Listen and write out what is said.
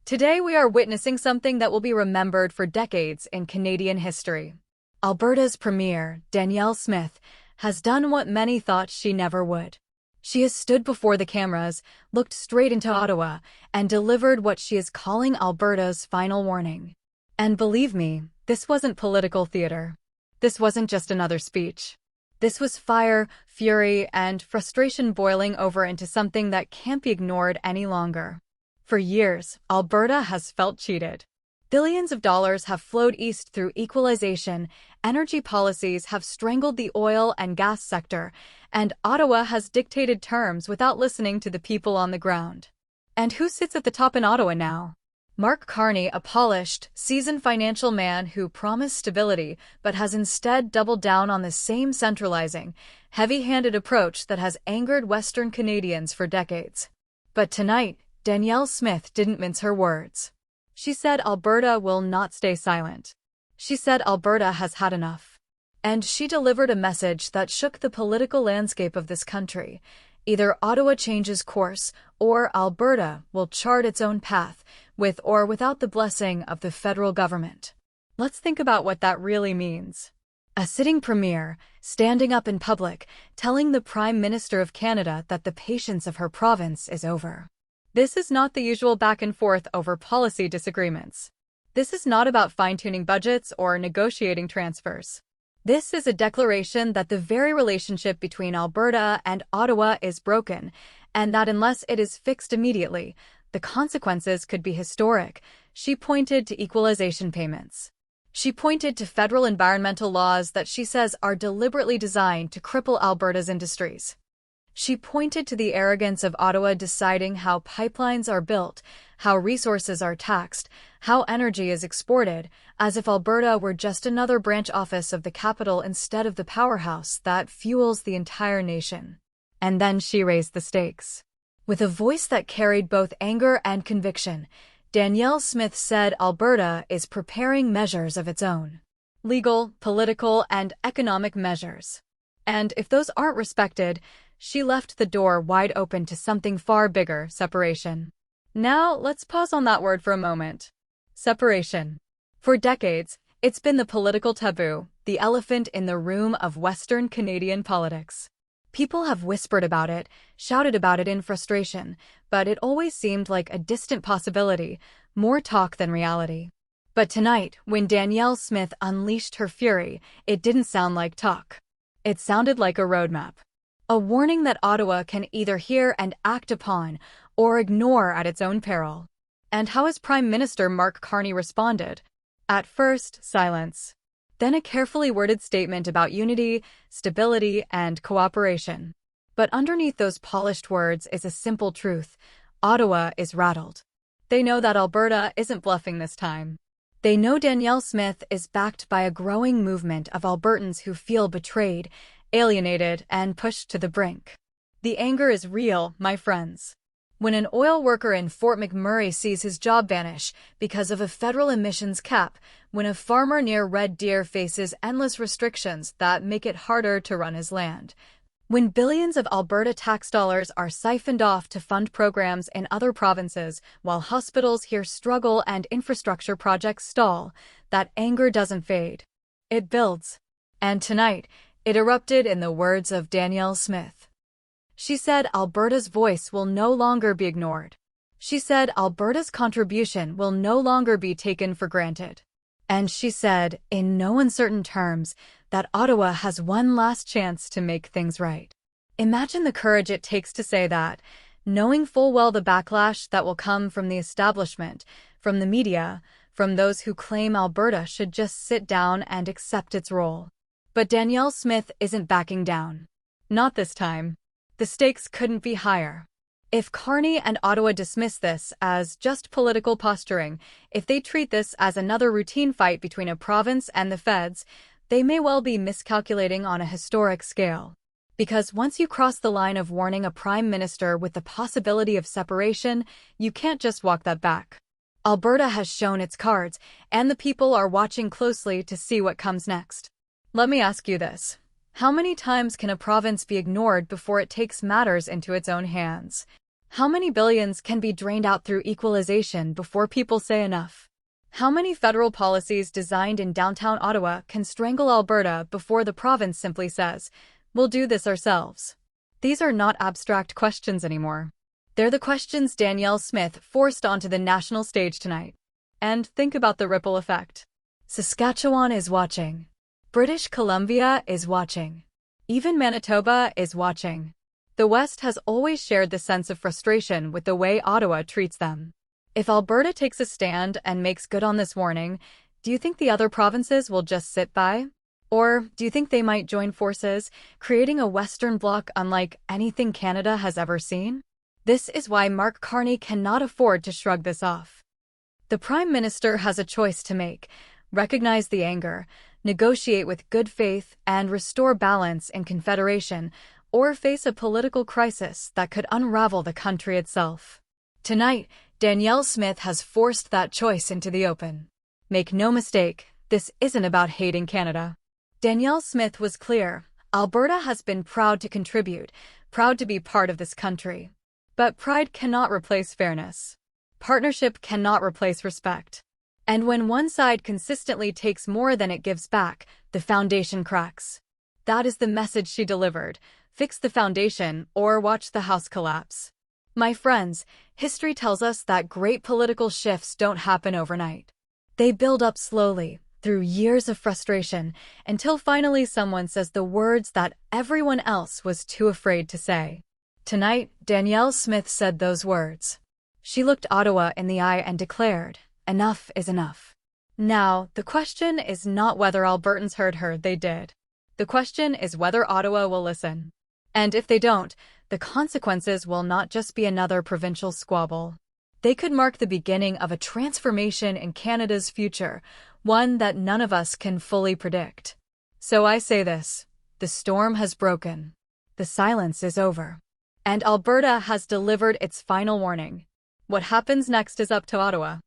Today we are witnessing something that will be remembered for decades in Canadian history. Alberta's Premier, Danielle Smith, has done what many thought she never would. She has stood before the cameras, looked straight into Ottawa, and delivered what she is calling Alberta's final warning. And believe me, this wasn't political theater. This wasn't just another speech. This was fire, fury, and frustration boiling over into something that can't be ignored any longer. For years, Alberta has felt cheated. Billions of dollars have flowed east through equalization, energy policies have strangled the oil and gas sector, and Ottawa has dictated terms without listening to the people on the ground. And who sits at the top in Ottawa now? Mark Carney, a polished, seasoned financial man who promised stability but has instead doubled down on the same centralizing, heavy-handed approach that has angered Western Canadians for decades. But tonight, Danielle Smith didn't mince her words. She said Alberta will not stay silent. She said Alberta has had enough. And she delivered a message that shook the political landscape of this country. Either Ottawa changes course, or Alberta will chart its own path, with or without the blessing of the federal government. Let's think about what that really means. A sitting premier, standing up in public, telling the Prime Minister of Canada that the patience of her province is over. This is not the usual back and forth over policy disagreements. This is not about fine-tuning budgets or negotiating transfers. This is a declaration that the very relationship between Alberta and Ottawa is broken, and that unless it is fixed immediately, the consequences could be historic. She pointed to equalization payments. She pointed to federal environmental laws that she says are deliberately designed to cripple Alberta's industries. She pointed to the arrogance of Ottawa deciding how pipelines are built, how resources are taxed, how energy is exported, as if Alberta were just another branch office of the capital instead of the powerhouse that fuels the entire nation. And then she raised the stakes. With a voice that carried both anger and conviction, Danielle Smith said Alberta is preparing measures of its own. Legal, political, and economic measures. And if those aren't respected, she left the door wide open to something far bigger: separation. Now, let's pause on that word for a moment. Separation. For decades, it's been the political taboo, the elephant in the room of Western Canadian politics. People have whispered about it, shouted about it in frustration, but it always seemed like a distant possibility, more talk than reality. But tonight, when Danielle Smith unleashed her fury, it didn't sound like talk. It sounded like a roadmap. A warning that Ottawa can either hear and act upon, or ignore at its own peril. And how has Prime Minister Mark Carney responded? At first, silence. Then a carefully worded statement about unity, stability, and cooperation. But underneath those polished words is a simple truth: Ottawa is rattled. They know that Alberta isn't bluffing this time. They know Danielle Smith is backed by a growing movement of Albertans who feel betrayed, alienated, and pushed to the brink. The anger is real, my friends. When an oil worker in Fort McMurray sees his job vanish because of a federal emissions cap, when a farmer near Red Deer faces endless restrictions that make it harder to run his land, when billions of Alberta tax dollars are siphoned off to fund programs in other provinces while hospitals here struggle and infrastructure projects stall, that anger doesn't fade. It builds. And tonight, it erupted in the words of Danielle Smith. She said Alberta's voice will no longer be ignored. She said Alberta's contribution will no longer be taken for granted. And she said, in no uncertain terms, that Ottawa has one last chance to make things right. Imagine the courage it takes to say that, knowing full well the backlash that will come from the establishment, from the media, from those who claim Alberta should just sit down and accept its role. But Danielle Smith isn't backing down. Not this time. The stakes couldn't be higher. If Carney and Ottawa dismiss this as just political posturing, if they treat this as another routine fight between a province and the feds, they may well be miscalculating on a historic scale. Because once you cross the line of warning a prime minister with the possibility of separation, you can't just walk that back. Alberta has shown its cards, and the people are watching closely to see what comes next. Let me ask you this. How many times can a province be ignored before it takes matters into its own hands? How many billions can be drained out through equalization before people say enough? How many federal policies designed in downtown Ottawa can strangle Alberta before the province simply says, "We'll do this ourselves"? These are not abstract questions anymore. They're the questions Danielle Smith forced onto the national stage tonight. And think about the ripple effect. Saskatchewan is watching. British Columbia is watching. Even Manitoba is watching. The West has always shared the sense of frustration with the way Ottawa treats them. If Alberta takes a stand and makes good on this warning, do you think the other provinces will just sit by? Or do you think they might join forces, creating a Western bloc unlike anything Canada has ever seen? This is why Mark Carney cannot afford to shrug this off. The Prime Minister has a choice to make: recognize the anger, negotiate with good faith, and restore balance in Confederation, or face a political crisis that could unravel the country itself. Tonight, Danielle Smith has forced that choice into the open. Make no mistake, this isn't about hating Canada. Danielle Smith was clear: Alberta has been proud to contribute, proud to be part of this country. But pride cannot replace fairness. Partnership cannot replace respect. And when one side consistently takes more than it gives back, the foundation cracks. That is the message she delivered: fix the foundation or watch the house collapse. My friends, history tells us that great political shifts don't happen overnight. They build up slowly, through years of frustration, until finally someone says the words that everyone else was too afraid to say. Tonight, Danielle Smith said those words. She looked Ottawa in the eye and declared, "Enough is enough." Now, the question is not whether Albertans heard her, they did. The question is whether Ottawa will listen. And if they don't, the consequences will not just be another provincial squabble. They could mark the beginning of a transformation in Canada's future, one that none of us can fully predict. So I say this: the storm has broken. The silence is over. And Alberta has delivered its final warning. What happens next is up to Ottawa.